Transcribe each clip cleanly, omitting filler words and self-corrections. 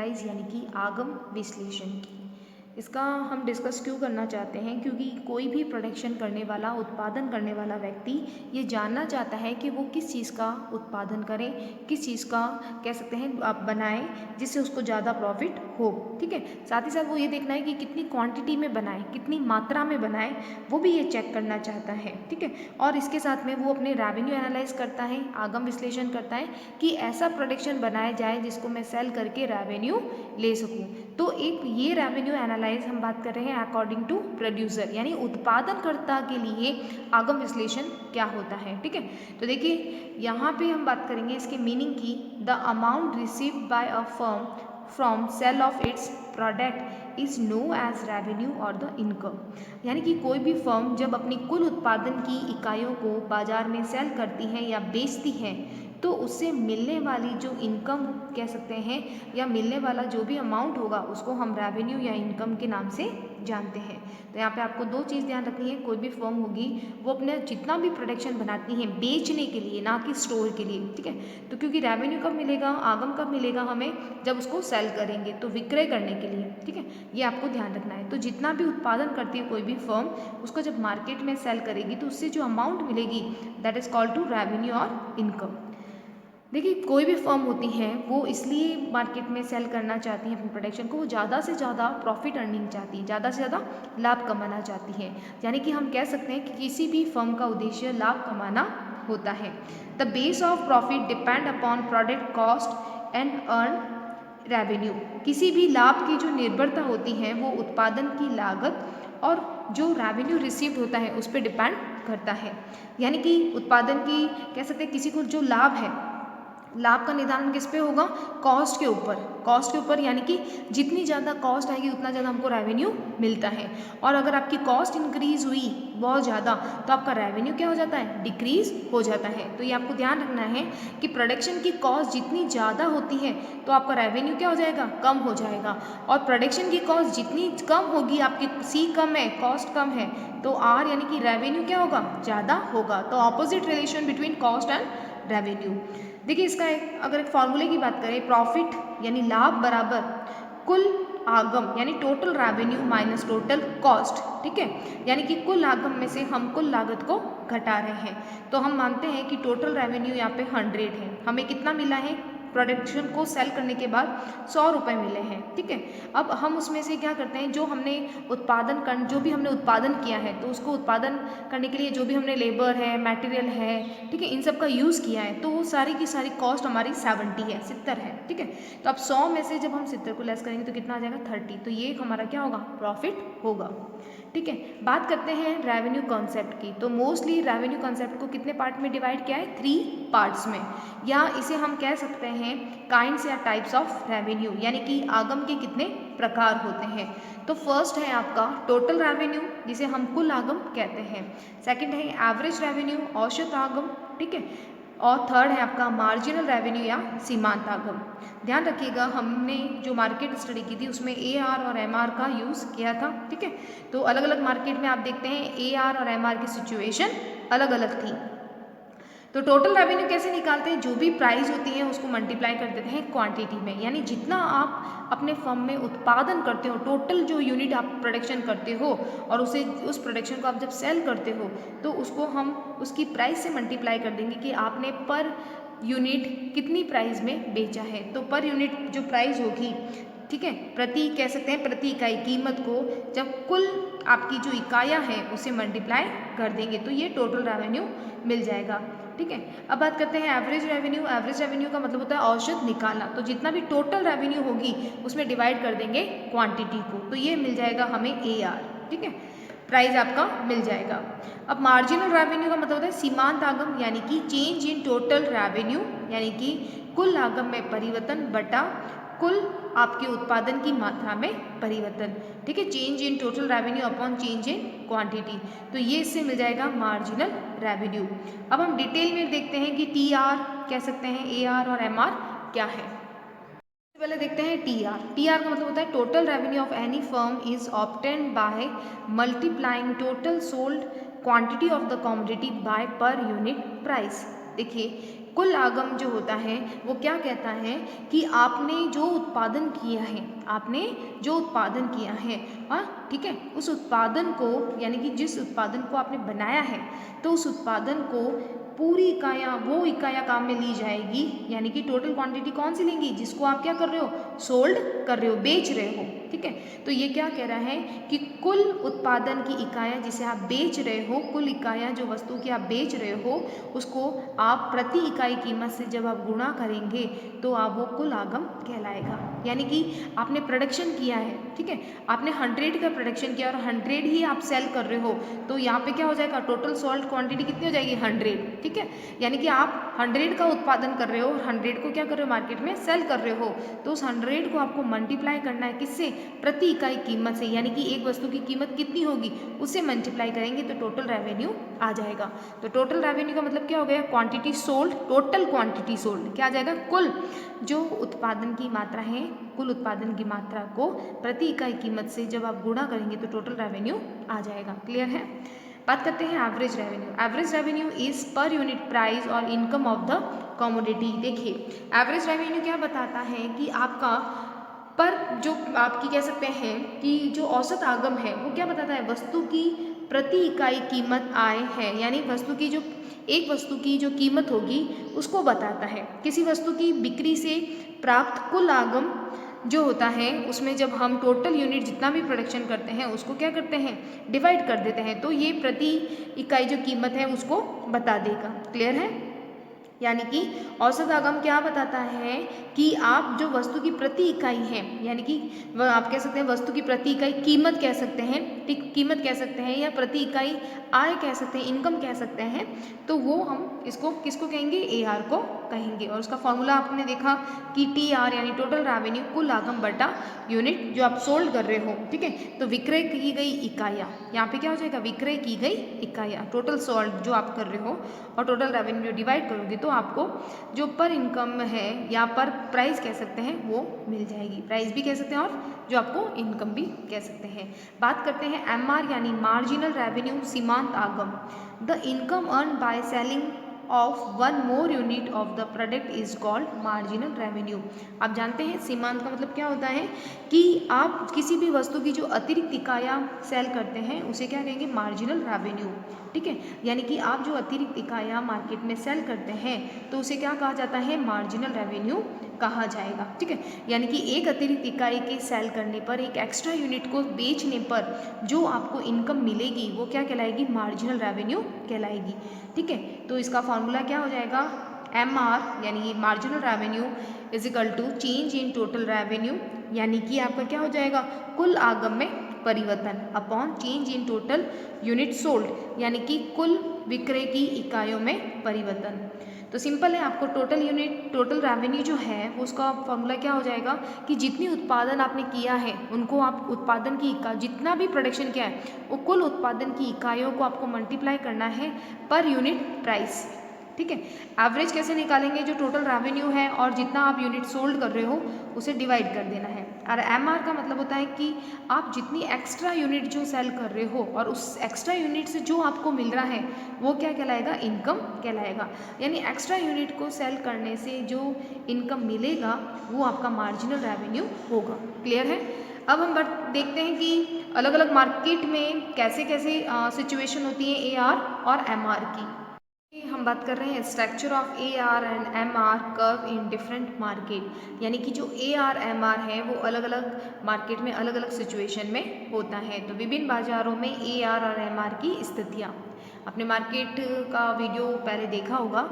Analyse यानी कि आगम विश्लेषण की। इसका हम डिस्कस क्यों करना चाहते हैं, क्योंकि कोई भी प्रोडक्शन करने वाला, उत्पादन करने वाला व्यक्ति ये जानना चाहता है कि वो किस चीज़ का उत्पादन करें, किस चीज़ का कह सकते हैं आप बनाएं जिससे उसको ज़्यादा प्रॉफिट हो। ठीक है, साथ ही साथ वो ये देखना है कि कितनी क्वांटिटी में बनाएं, कितनी मात्रा में बनाएं, वो भी ये चेक करना चाहता है। ठीक है, और इसके साथ में वो अपने रेवेन्यू एनालाइज करता है, आगम विश्लेषण करता है कि ऐसा प्रोडक्शन बनाया जाए जिसको मैं सेल करके रेवेन्यू ले सकूँ। तो एक ये रेवेन्यू एनालाइज हम बात कर रहे हैं अकॉर्डिंग टू प्रोड्यूसर, यानी उत्पादनकर्ता के लिए आगम विश्लेषण क्या होता है। ठीक है, तो देखिए यहाँ पे हम बात करेंगे इसके मीनिंग की। The amount received by a firm from sale of its product is known as revenue और द इनकम। यानी कि कोई भी फर्म जब अपनी कुल उत्पादन की इकाइयों को बाजार में सेल करती है या बेचती है तो उससे मिलने वाली जो इनकम कह सकते हैं या मिलने वाला जो भी अमाउंट होगा उसको हम रेवेन्यू या इनकम के नाम से जानते हैं। तो यहाँ पे आपको दो चीज़ ध्यान रखनी है, कोई भी फर्म होगी वो अपने जितना भी प्रोडक्शन बनाती है बेचने के लिए, ना कि स्टोर के लिए। ठीक है, तो क्योंकि रेवेन्यू कब मिलेगा, आगम कब मिलेगा हमें, जब उसको सेल करेंगे, तो विक्रय करने के लिए। ठीक है, ये आपको ध्यान रखना है। तो जितना भी उत्पादन करती है कोई भी फर्म, उसको जब मार्केट में सेल करेगी तो उससे जो अमाउंट मिलेगी that is called to revenue और इनकम। देखिए कोई भी फर्म होती है वो इसलिए मार्केट में सेल करना चाहती है अपने प्रोडक्शन को, वो ज़्यादा से ज़्यादा प्रॉफिट अर्निंग चाहती है, ज़्यादा से ज़्यादा लाभ कमाना चाहती है। यानी कि हम कह सकते हैं कि किसी भी फर्म का उद्देश्य लाभ कमाना होता है। The base of profit depend upon product cost and earn revenue. किसी भी लाभ की जो निर्भरता होती है वो उत्पादन की लागत और जो रेवेन्यू रिसीव्ड होता है उस पर डिपेंड करता है। यानी कि उत्पादन की कह सकते हैं किसी को जो लाभ है, लाभ का निर्धारण किस पे होगा, कॉस्ट के ऊपर। कॉस्ट के ऊपर यानी कि जितनी ज़्यादा कॉस्ट आएगी उतना ज़्यादा हमको रेवेन्यू मिलता है। और अगर आपकी कॉस्ट इंक्रीज हुई बहुत ज़्यादा तो आपका रेवेन्यू क्या हो जाता है, डिक्रीज हो जाता है। तो ये आपको ध्यान रखना है कि प्रोडक्शन की कॉस्ट जितनी ज़्यादा होती है तो आपका रेवेन्यू क्या हो जाएगा, कम हो जाएगा। और प्रोडक्शन की कॉस्ट जितनी कम होगी, आपकी सी कम है, कॉस्ट कम है, तो आर यानी कि रेवेन्यू क्या होगा, ज़्यादा होगा। तो opposite relation between cost and revenue. देखिए इसका अगर एक फॉर्मूले की बात करें, प्रॉफिट यानी लाभ बराबर कुल आगम यानी total revenue minus total cost. ठीक है, यानी कि कुल आगम में से हम कुल लागत को घटा रहे हैं। तो हम मानते हैं कि टोटल रेवेन्यू यहाँ पे 100 है, हमें कितना मिला है, प्रोडक्शन को सेल करने के बाद 100 रुपये मिले हैं। ठीक है, अब हम उसमें से क्या करते हैं, जो हमने जो भी हमने उत्पादन किया है तो उसको उत्पादन करने के लिए जो भी हमने लेबर है, मटेरियल है, ठीक है, इन सब का यूज़ किया है, तो वो सारी की सारी कॉस्ट हमारी 70 है, 70 है। ठीक है, तो अब 100 में से जब हम 70 को लेस करेंगे तो कितना आ जाएगा, 30। तो ये हमारा क्या होगा, प्रॉफिट होगा। ठीक है, बात करते हैं रेवेन्यू कॉन्सेप्ट की। तो मोस्टली रेवेन्यू कॉन्सेप्ट को कितने पार्ट में डिवाइड किया है, 3 पार्ट्स में, या इसे हम कह सकते हैं काइंड्स या टाइप्स ऑफ रेवेन्यू, यानी कि आगम के कितने प्रकार होते हैं। तो फर्स्ट है आपका टोटल रेवेन्यू जिसे हम कुल आगम कहते हैं। सेकंड है एवरेज रेवेन्यू, औसत आगम। ठीक है, और थर्ड है आपका मार्जिनल रेवेन्यू या सीमांत आगम। ध्यान रखिएगा हमने जो मार्केट स्टडी की थी उसमें AR और MR का यूज़ किया था। ठीक है, तो अलग अलग मार्केट में आप देखते हैं AR और MR की सिचुएशन अलग अलग थी। तो टोटल रेवेन्यू कैसे निकालते हैं, जो भी प्राइस होती है उसको मल्टीप्लाई कर देते हैं क्वांटिटी में, यानी जितना आप अपने फर्म में उत्पादन करते हो, टोटल जो यूनिट आप प्रोडक्शन करते हो और उस प्रोडक्शन को आप जब सेल करते हो तो उसको हम उसकी प्राइस से मल्टीप्लाई कर देंगे कि आपने पर यूनिट कितनी प्राइस में बेचा है। तो पर यूनिट जो प्राइस होगी, ठीक है, प्रति कह सकते हैं प्रति इकाई कीमत को जब कुल आपकी जो इकाइयाँ हैं उसे मल्टीप्लाई कर देंगे तो ये टोटल रेवेन्यू मिल जाएगा। ठीक है, अब बात करते हैं एवरेज रेवेन्यू। एवरेज रेवेन्यू का मतलब होता है औसत निकालना, तो जितना भी टोटल रेवेन्यू होगी उसमें डिवाइड कर देंगे क्वांटिटी को, तो ये मिल जाएगा हमें AR। ठीक है, प्राइस आपका मिल जाएगा। अब मार्जिनल रेवेन्यू का मतलब होता है सीमांत आगम, यानी कि चेंज इन टोटल रेवेन्यू, यानी कि कुल आगम में परिवर्तन बटा कुल आपके उत्पादन की मात्रा में परिवर्तन। ठीक है, change in total revenue upon change in quantity, तो ये इससे मिल जाएगा मार्जिनल रेवेन्यू। अब हम डिटेल में देखते हैं कि TR कह सकते हैं, AR और MR क्या है। पहले देखते हैं TR। TR का मतलब होता है total revenue of any firm is obtained by multiplying total sold quantity of the commodity by per unit price. देखिए कुल आगम जो होता है वो क्या कहता है कि आपने जो उत्पादन किया है, आपने जो उत्पादन किया है, हाँ ठीक है, उस उत्पादन को यानी कि जिस उत्पादन को आपने बनाया है तो उस उत्पादन को पूरी इकाइयाँ वो इकाइयाँ काम में ली जाएगी, यानी कि टोटल क्वांटिटी कौन सी लेंगी, जिसको आप क्या कर रहे हो, सोल्ड कर रहे हो, बेच रहे हो, ठीक है। तो ये क्या कह रहा है कि कुल उत्पादन की इकाइयाँ जिसे आप बेच रहे हो, कुल इकाइयाँ जो वस्तु की आप बेच रहे हो उसको आप प्रति इकाई कीमत से जब आप गुणा करेंगे तो आप वो कुल आगम कहलाएगा। यानी कि आपने प्रोडक्शन किया है, ठीक है, आपने 100 का प्रोडक्शन किया और 100 ही आप सेल कर रहे हो, तो यहाँ पे क्या हो जाएगा, टोटल सोल्ड क्वांटिटी कितनी हो जाएगी, 100, ठीक है। यानी कि आप 100 का उत्पादन कर रहे हो और 100 को क्या कर रहे हो, मार्केट में सेल कर रहे हो, तो उस 100 को आपको मल्टीप्लाई करना है किससे, प्रति इकाई कीमत से, यानी कि एक वस्तु की कीमत कितनी होगी उससे मल्टीप्लाई करेंगे तो टोटल रेवेन्यू आ जाएगा। तो टोटल रेवेन्यू का मतलब क्या हो गया, quantity sold, total quantity sold क्या आ जाएगा, कुल जो उत्पादन की मात्रा है, कुल उत्पादन की मात्रा को प्रति इकाई कीमत से जब आप गुणा करेंगे तो टोटल रेवेन्यू आ जाएगा। क्लियर है। बात करते हैं average revenue. Average revenue is पर यूनिट प्राइस और इनकम ऑफ द कमोडिटी। देखिए एवरेज रेवेन्यू क्या बताता है कि आपका पर जो आपकी कह सकते हैं कि जो औसत आगम है वो क्या बताता है, वस्तु की प्रति इकाई कीमत आय है, यानी वस्तु की जो एक वस्तु की जो कीमत होगी उसको बताता है। किसी वस्तु की बिक्री से प्राप्त कुल आगम जो होता है उसमें जब हम टोटल यूनिट जितना भी प्रोडक्शन करते हैं उसको क्या करते हैं, डिवाइड कर देते हैं, तो ये प्रति इकाई जो कीमत है उसको बता देगा। क्लियर है। यानी कि औसत आगम क्या बताता है कि आप जो वस्तु की प्रति इकाई है, यानी कि आप कह सकते हैं वस्तु की प्रति इकाई कीमत कह सकते हैं, ठीक, कीमत कह सकते हैं या प्रति इकाई आय कह सकते हैं, इनकम कह सकते हैं, तो वो हम इसको किसको कहेंगे, AR को कहेंगे। और उसका फॉर्मूला आपने देखा कि TR यानी टोटल रेवेन्यू कुल आगम बटा यूनिट जो आप सोल्ड कर रहे हो, ठीक है। तो विक्रय की गई इकाइयाँ, यहाँ पे क्या हो जाएगा, विक्रय की गई इकाइयाँ, टोटल सोल्ड जो आप कर रहे हो और टोटल रेवेन्यू डिवाइड करोगे तो आपको जो पर इनकम है या पर प्राइस कह सकते हैं वो मिल जाएगी। प्राइस भी कह सकते हैं और जो आपको इनकम भी कह सकते हैं। बात करते हैं MR यानी मार्जिनल रेवेन्यू, सीमांत आगम। The income earn by selling of one more unit of the product is called marginal revenue. आप जानते हैं सीमांत का मतलब क्या होता है कि आप किसी भी वस्तु की जो अतिरिक्त इकाइयाँ सेल करते हैं उसे क्या कहेंगे, मार्जिनल रेवेन्यू, ठीक है। यानी कि आप जो अतिरिक्त इकाइयाँ मार्केट में सेल करते हैं तो उसे क्या कहा जाता है, मार्जिनल रेवेन्यू कहा जाएगा, ठीक है। यानी कि एक अतिरिक्त इकाई के सेल करने पर, एक एक्स्ट्रा यूनिट को बेचने पर जो आपको इनकम मिलेगी वो क्या कहलाएगी, मार्जिनल रेवेन्यू कहलाएगी, ठीक है। तो इसका फॉर्मूला क्या हो जाएगा, MR यानी marginal revenue is equal to change in total revenue, यानी कि आपका क्या हो जाएगा, कुल आगम में परिवर्तन upon change in total unit sold, यानी कि कुल विक्रय की इकाइयों में परिवर्तन। तो सिंपल है, आपको टोटल यूनिट, टोटल रेवेन्यू जो है वो उसका फॉर्मूला क्या हो जाएगा कि जितनी उत्पादन आपने किया है उनको आप उत्पादन की इकाई, जितना भी प्रोडक्शन किया है वो कुल उत्पादन की इकाइयों को आपको मल्टीप्लाई करना है पर यूनिट प्राइस, ठीक है। एवरेज कैसे निकालेंगे, जो टोटल रेवेन्यू है और जितना आप यूनिट सोल्ड कर रहे हो उसे डिवाइड कर देना है। और MR का मतलब होता है कि आप जितनी एक्स्ट्रा यूनिट जो सेल कर रहे हो और उस एक्स्ट्रा यूनिट से जो आपको मिल रहा है वो क्या कहलाएगा, इनकम कहलाएगा। यानी एक्स्ट्रा यूनिट को सेल करने से जो इनकम मिलेगा वो आपका मार्जिनल रेवेन्यू होगा। क्लियर है। अब हम देखते हैं कि अलग अलग मार्केट में कैसे कैसे सिचुएशन होती है AR और MR की। हम बात कर रहे हैं structure of AR and MR curve in different market, यानी कि जो AR MR है वो अलग अलग मार्केट में अलग अलग सिचुएशन में होता है। तो विभिन्न बाजारों में AR और MR की स्थितियाँ, अपने मार्केट का वीडियो पहले देखा होगा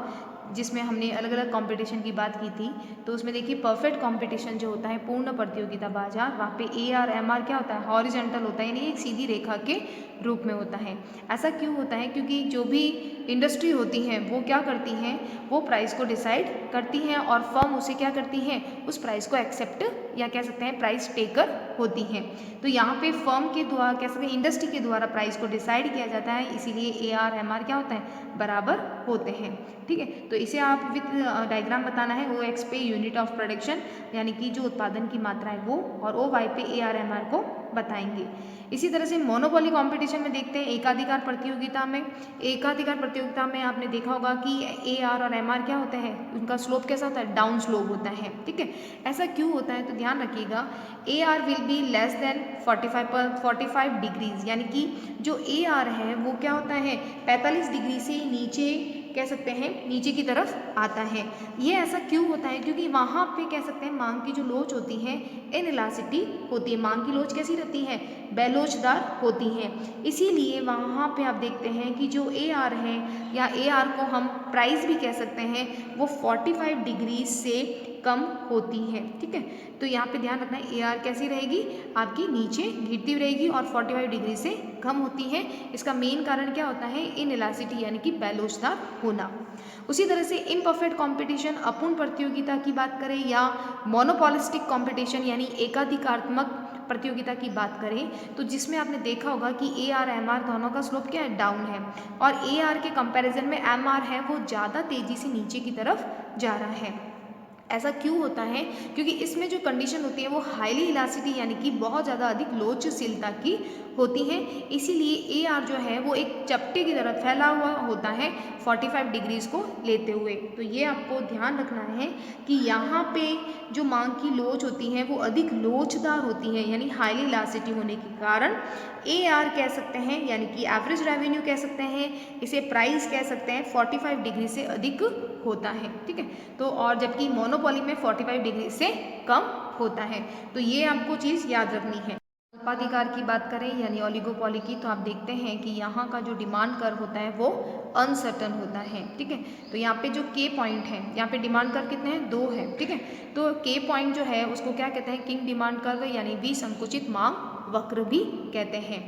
जिसमें हमने अलग अलग कंपटीशन की बात की थी, तो उसमें देखिए परफेक्ट कंपटीशन जो होता है, पूर्ण प्रतियोगिता बाजार, वहाँ पे AR MR क्या होता है, हॉरिजॉन्टल होता है, यानी एक सीधी रेखा के रूप में होता है। ऐसा क्यों होता है, क्योंकि जो भी इंडस्ट्री होती हैं वो क्या करती हैं, वो प्राइस को डिसाइड करती हैं और फर्म उसे क्या करती हैं, उस प्राइस को एक्सेप्ट या कह सकते हैं प्राइस टेकर होती हैं। तो यहाँ पे फर्म के द्वारा कह सकते हैं इंडस्ट्री के द्वारा प्राइस को डिसाइड किया जाता है, इसीलिए AR MR क्या होता है, बराबर होते हैं, ठीक है। तो इसे आप विथ डायग्राम बताना है, OX पे यूनिट ऑफ प्रोडक्शन यानी कि जो उत्पादन की मात्रा है वो, और OY पे AR MR को बताएंगे। इसी तरह से मोनोपोली कंपटीशन में देखते हैं, एकाधिकार प्रतियोगिता में। एकाधिकार प्रतियोगिता में आपने देखा होगा कि AR और MR क्या होता है, उनका स्लोप कैसा होता है, डाउन स्लोप होता है, ठीक है। ऐसा क्यों होता है, तो ध्यान रखिएगा, AR will be less than 45 degrees, यानी कि जो AR है वो क्या होता है, 45 डिग्री से नीचे कह सकते हैं, नीचे की तरफ आता है। ये ऐसा क्यों होता है, क्योंकि वहाँ पे कह सकते हैं मांग की जो लोच होती है इनइलास्टिक होती है। मांग की लोच कैसी रहती है, बेलोचदार होती है। इसीलिए वहाँ पे आप देखते हैं कि जो AR है, या AR को हम प्राइस भी कह सकते हैं, वो 45 डिग्री से कम होती है, ठीक है। तो यहाँ पे ध्यान रखना है, AR कैसी रहेगी, आपकी नीचे गिरती रहेगी और 45 डिग्री से कम होती है। इसका मेन कारण क्या होता है, इनइलास्टिसिटी यानी कि बेलोचदार होना। उसी तरह से इम्परफेक्ट कंपटीशन, अपूर्ण प्रतियोगिता की बात करें, या मोनोपोलिस्टिक कंपटीशन यानी एकाधिकारत्मक प्रतियोगिता की बात करें, तो जिसमें आपने देखा होगा कि AR MR दोनों का स्लोप क्या है, डाउन है, और AR के कंपैरिजन में MR है वो ज़्यादा तेजी से नीचे की तरफ जा रहा है। ऐसा क्यों होता है, क्योंकि इसमें जो कंडीशन होती है वो हाईली इलास्टिसिटी यानी कि बहुत ज़्यादा अधिक लोचशीलता की होती है। इसीलिए AR जो है वो एक चपटे की तरह फैला हुआ होता है 45 डिग्रीज को लेते हुए। तो ये आपको ध्यान रखना है कि यहाँ पे जो मांग की लोच होती है वो अधिक लोचदार होती है, यानी हाईली इलास्टिसिटी होने के कारण AR कह सकते हैं, यानी कि एवरेज रेवेन्यू कह सकते हैं, इसे प्राइस कह सकते हैं, 45 डिग्री से अधिक होता है, ठीक है। तो और जबकि मोनोपोली में 45 डिग्री से कम होता है। तो ये आपको चीज़ याद रखनी है। अल्पाधिकार की बात करें यानी ओलिगोपोली की, तो आप देखते हैं कि यहाँ का जो डिमांड कर्व होता है वो अनसर्टन होता है, ठीक है। तो यहाँ पे जो K पॉइंट है, यहाँ पे डिमांड कर्व कितने हैं, 2 है, ठीक है। तो K पॉइंट जो है उसको क्या कहते हैं, किंग डिमांड कर्व यानी विसंकुचित मांग वक्र भी कहते हैं।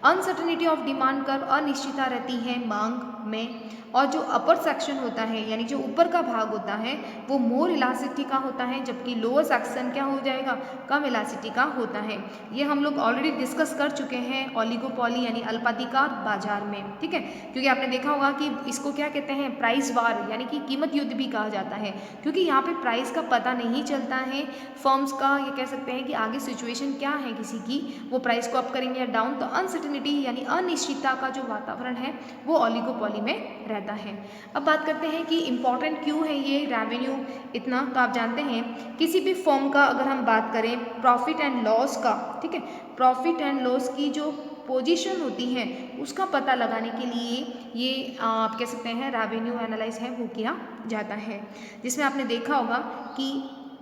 अनसर्टनिटी ऑफ डिमांड कर्व, अनिश्चितता रहती है मांग में, और जो अपर सेक्शन होता है यानी जो ऊपर का भाग होता है वो मोर इलास्टिसिटी का होता है, जबकि लोअर सेक्शन क्या हो जाएगा, कम इलास्टिसिटी का होता है। ये हम लोग ऑलरेडी डिस्कस कर चुके हैं ओलिगोपोली यानी अल्पाधिकार बाजार में, ठीक है। क्योंकि आपने देखा होगा कि इसको क्या कहते हैं, प्राइस वार यानी कि कीमत युद्ध भी कहा जाता है, क्योंकि यहाँ पे प्राइस का पता नहीं चलता है फर्म्स का, ये कह सकते हैं कि आगे सिचुएशन क्या है किसी की, वो प्राइस को अप करेंगे या डाउन। तो अनसर्टेनिटी यानी अनिश्चितता का जो वातावरण है वो ओलिगोपोली में रहता है। अब बात करते हैं कि इम्पॉर्टेंट क्यों है ये रेवेन्यू इतना। तो आप जानते हैं किसी भी फर्म का अगर हम बात करें प्रॉफिट एंड लॉस का, ठीक है, प्रॉफिट एंड लॉस की जो पोजीशन होती है उसका पता लगाने के लिए ये आप कह सकते हैं रेवेन्यू एनालाइज है वो किया जाता है, जिसमें आपने देखा होगा कि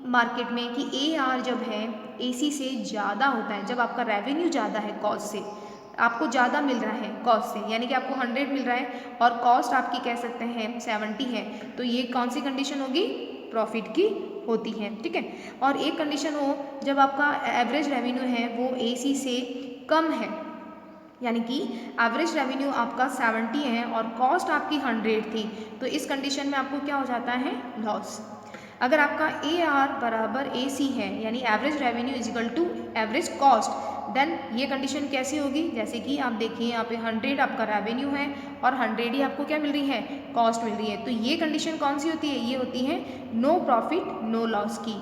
मार्केट में कि AR जब है AC से ज़्यादा होता है, जब आपका रेवेन्यू ज़्यादा है कॉस्ट से, आपको ज़्यादा मिल रहा है कॉस्ट से, यानी कि आपको 100 मिल रहा है और कॉस्ट आपकी कह सकते हैं 70 है, तो ये कौन सी कंडीशन होगी, प्रॉफिट की होती है, ठीक है। और एक कंडीशन हो जब आपका एवरेज रेवेन्यू है वो AC से कम है, यानी कि एवरेज रेवेन्यू आपका 70 है और कॉस्ट आपकी 100 थी, तो इस कंडीशन में आपको क्या हो जाता है, लॉस। अगर आपका AR बराबर AC है यानी average revenue is equal to average cost, then ये कंडीशन कैसी होगी, जैसे कि आप देखिए यहाँ पे 100 आपका रेवेन्यू है और 100 ही आपको क्या मिल रही है, कॉस्ट मिल रही है, तो ये कंडीशन कौन सी होती है, ये होती है नो प्रॉफिट नो लॉस की,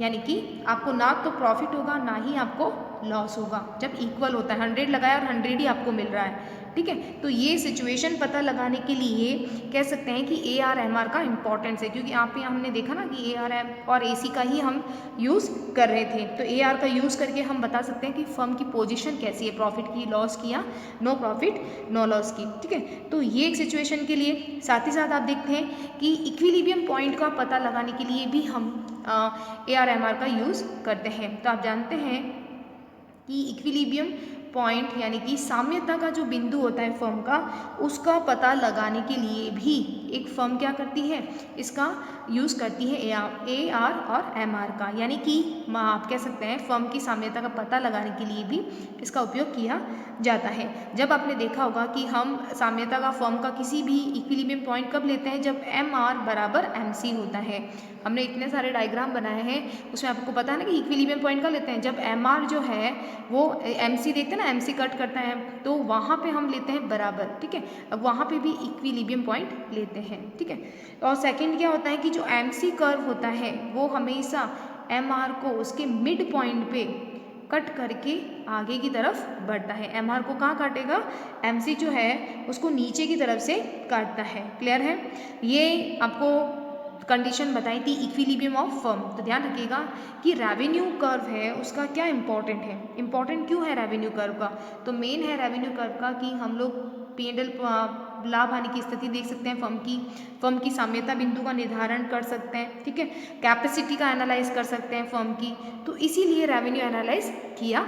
यानी कि आपको ना तो प्रॉफिट होगा ना ही आपको लॉस होगा जब इक्वल होता है, 100 लगाया और 100 ही आपको मिल रहा है, ठीक है। तो ये सिचुएशन पता लगाने के लिए कह सकते हैं कि AR MR का इंपॉर्टेंस है, क्योंकि आप यहाँ हमने देखा ना कि AR और AC का ही हम यूज़ कर रहे थे, तो AR का यूज़ करके हम बता सकते हैं कि फर्म की पोजीशन कैसी है, प्रॉफिट की, लॉस की या नो प्रॉफिट नो लॉस की, ठीक है। तो ये एक सिचुएशन के लिए, साथ ही साथ आप देखते हैं कि इक्विलिब्रियम पॉइंट का पता लगाने के लिए भी हम AR MR का यूज़ करते हैं। तो आप जानते हैं कि इक्विलिब्रियम पॉइंट यानी कि साम्यता का जो बिंदु होता है फर्म का, उसका पता लगाने के लिए भी एक फर्म क्या करती है, इसका यूज़ करती है AR और MR का, यानी कि आप कह सकते हैं फर्म की साम्यता का पता लगाने के लिए भी इसका उपयोग किया जाता है। जब आपने देखा होगा कि हम साम्यता का फर्म का किसी भी इक्विलिब्रियम पॉइंट कब लेते हैं, जब MR बराबर MC होता है। हमने इतने सारे डायग्राम बनाए हैं, उसमें आपको पता है ना कि इक्विलिब्रियम पॉइंट का लेते हैं जब MR जो है वो MC देखते हैं ना, MC कट करता है, तो वहाँ पे हम लेते हैं बराबर, ठीक है। अब वहाँ पे भी इक्विलिब्रियम पॉइंट लेते हैं, ठीक है। और सेकंड क्या होता है कि जो MC कर्व होता है वो हमेशा MR को उसके मिड पॉइंट पे कट करके आगे की तरफ बढ़ता है। एमआर को कहाँ काटेगा, एमसी जो है उसको नीचे की तरफ से काटता है। क्लियर है। ये आपको कंडीशन बताई थी इक्विलिब्रियम ऑफ फर्म। तो ध्यान रखिएगा कि रेवेन्यू कर्व है उसका क्या इंपॉर्टेंट है, इंपॉर्टेंट क्यों है रेवेन्यू कर्व का। तो मेन है रेवेन्यू कर्व का कि हम लोग P&L लाभ हानि की स्थिति देख सकते हैं, फर्म की साम्यता बिंदु का निर्धारण कर सकते हैं, ठीक है, कैपेसिटी का एनालाइज कर सकते हैं फर्म की। तो इसीलिए रेवेन्यू एनालाइज किया